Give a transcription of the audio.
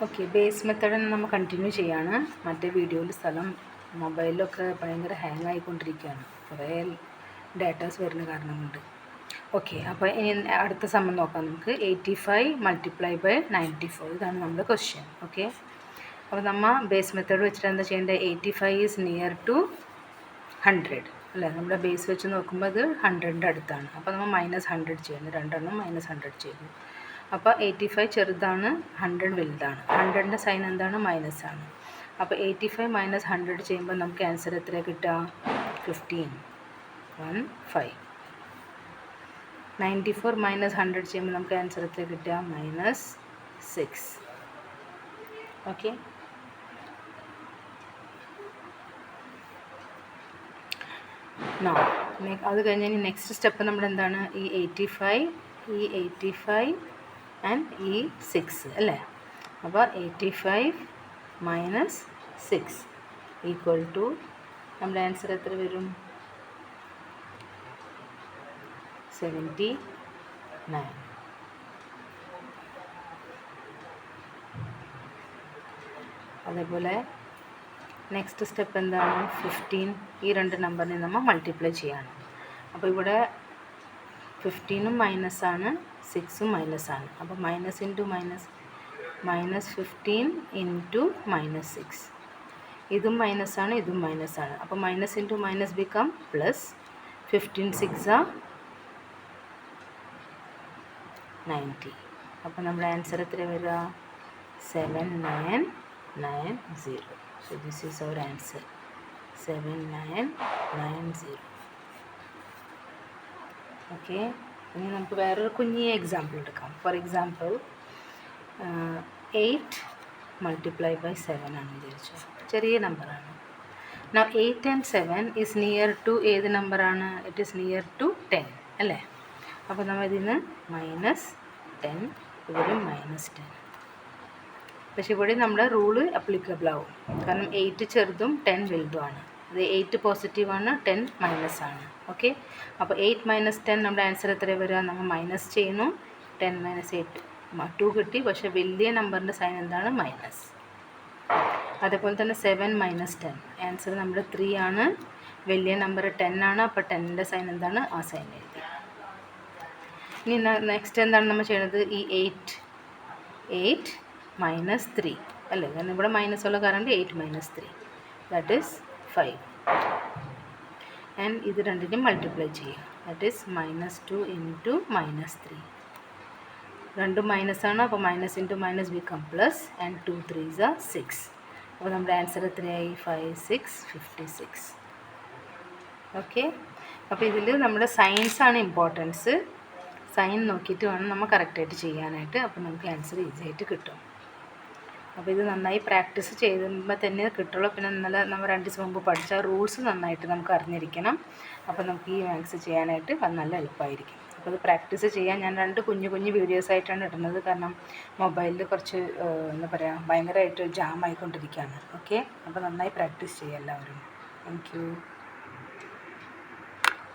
Okay, base method നമ്മൾ continue ചെയ്യാണ്. മറ്റേ വീഡിയോയിൽ സ്ഥലം മൊബൈലിലൊക്കെ ഭയങ്കര ഹാങ് ആയിക്കൊണ്ടിരിക്കുകയാണ്, കുറേ ഡാറ്റാസ് വരുന്ന കാരണം കൊണ്ട്. ഓക്കെ, അപ്പോൾ ഇനി അടുത്ത സമയം നോക്കാം നമുക്ക്. 85 മൾട്ടിപ്ലൈ ബൈ 94, ഇതാണ് നമ്മുടെ ക്വസ്റ്റ്യൻ. ഓക്കെ, അപ്പോൾ നമ്മൾ ബേസ് മെത്തേഡ് വെച്ചിട്ട് എന്താ ചെയ്യേണ്ടത്? 85 ഈസ് നിയർ ടു 100 അല്ലേ? നമ്മുടെ ബേസ് വെച്ച് നോക്കുമ്പോൾ അത് 100ൻ്റെ അടുത്താണ്. അപ്പോൾ നമ്മൾ -100 ചെയ്യുന്നു. രണ്ടെണ്ണം -100 ചെയ്തു. അപ്പോൾ 85 ചെറുതാണ്, 100 വലുതാണ്. 100ൻ്റെ സൈൻ എന്താണ്? മൈനസ് ആണ്. അപ്പോൾ 85 - 100 ചെയ്യുമ്പോൾ നമുക്ക് ആൻസർ എത്ര കിട്ടുക? 15. 15. 94 - 100 ചെയ്യുമ്പോൾ നമുക്ക് ആൻസർ എത്ര കിട്ടുക? -6. ഓക്കെ, അത് കഴിഞ്ഞ് ഇനി നെക്സ്റ്റ് സ്റ്റെപ്പ് നമ്മുടെ എന്താണ്? ഈ 85 ആൻഡ് ഈ 6 അല്ലേ? അപ്പോൾ 85 - 6 ഈക്വൽ ടു നമ്മുടെ ആൻസർ എത്ര വരും? 79. അതേപോലെ നെക്സ്റ്റ് സ്റ്റെപ്പ് എന്താണ്? 15. ഈ രണ്ട് നമ്പറിനെ നമ്മൾ മൾട്ടിപ്ലൈ ചെയ്യാണ്. അപ്പോൾ ഇവിടെ 15ഉം മൈനസാണ്, 6ഉം മൈനസാണ്. അപ്പോൾ മൈനസ് ഇൻറ്റു മൈനസ്, -15 ഇൻറ്റു -6. ഇതും മൈനസാണ്, ഇതും മൈനസാണ്. അപ്പോൾ minus into minus become plus. 15 6 90. അപ്പോൾ നമ്മുടെ ആൻസർ എത്ര വരിക? 7990. So this is our answer, 7990. Okay, ഇനി നമുക്ക് വേറൊരു കുഞ്ഞി എക്സാമ്പിൾ എടുക്കാം. ഫോർ എക്സാമ്പിൾ 8 മൾട്ടിപ്ലൈ ബൈ 7 ആണെന്ന് വിചാരിച്ചു. ചെറിയ നമ്പറാണ്. Now 8 and 7 is near to ഏത് നമ്പറാണ്? ഇറ്റ് ഈസ് നിയർ ടു 10 അല്ലേ? അപ്പോൾ നമ്മൾ ഇതിന് -10, ഇവിടെയും -10. പക്ഷേ ഇവിടെ നമ്മുടെ റൂള് അപ്ലിക്കബിൾ ആവും, കാരണം 8 ചെറുതും 10 വലുതുമാണ്. അത് 8 പോസിറ്റീവാണ്, 10 മൈനസാണ്. ഓക്കെ, അപ്പോൾ 8 - 10 നമ്മുടെ ആൻസർ എത്ര വരിക? നമ്മൾ മൈനസ് ചെയ്യുന്നു. 10 - 8 2 കിട്ടി, പക്ഷേ വലിയ നമ്പറിൻ്റെ സൈൻ എന്താണ്? മൈനസ്. അതേപോലെ തന്നെ 7 - 10 ആൻസർ നമ്മുടെ 3 ആണ്. വലിയ നമ്പർ 10 ആണ്, അപ്പോൾ 10ൻ്റെ സൈൻ എന്താണ്? ആ സൈൻ എഴുതി. ഇനി നെക്സ്റ്റ് എന്താണ് നമ്മൾ ചെയ്യുന്നത്? ഈ 8 - 3 അല്ലേ? കാരണം ഇവിടെ മൈനസ് ഉള്ള കാരണം 8 - 3 ദാറ്റ് ഈസ് 5. ആൻഡ് ഇത് രണ്ടിനും മൾട്ടിപ്ലൈ ചെയ്യുക. That is -2 into -3. രണ്ടും മൈനസാണ്, അപ്പോൾ minus into minus become plus. And 2 3s are 6. അപ്പോൾ നമ്മുടെ ആൻസർ എത്രയായി? 5 6 56. ഓക്കെ, അപ്പോൾ ഇതിൽ നമ്മുടെ സൈൻസാണ് ഇമ്പോർട്ടൻസ്. സൈൻ നോക്കിയിട്ട് വേണം നമ്മൾ കറക്റ്റായിട്ട് ചെയ്യാനായിട്ട്. അപ്പോൾ നമുക്ക് ആൻസർ ഈസി ആയിട്ട് കിട്ടും. അപ്പോൾ ഇത് നന്നായി പ്രാക്ടീസ് ചെയ്യുമ്പോൾ തന്നെ കിട്ടുള്ളൂ. പിന്നെ ഇന്നലെ നമ്മൾ 2 ദിവസം മുമ്പ് പഠിച്ച റൂൾസ് നന്നായിട്ട് നമുക്ക് അറിഞ്ഞിരിക്കണം. അപ്പോൾ നമുക്ക് ഈ മാത്സ് ചെയ്യാനായിട്ട് നല്ല എളുപ്പമായിരിക്കും. അപ്പോൾ ഇത് പ്രാക്ടീസ് ചെയ്യാൻ ഞാൻ 2 കുഞ്ഞു വീഡിയോസായിട്ടാണ് ഇടുന്നത്, കാരണം മൊബൈലിൽ കുറച്ച് എന്താ പറയുക, ഭയങ്കരമായിട്ട് ജാം ആയിക്കൊണ്ടിരിക്കുകയാണ്. ഓക്കെ, അപ്പോൾ നന്നായി പ്രാക്ടീസ് ചെയ്യുക എല്ലാവരും. Thank you.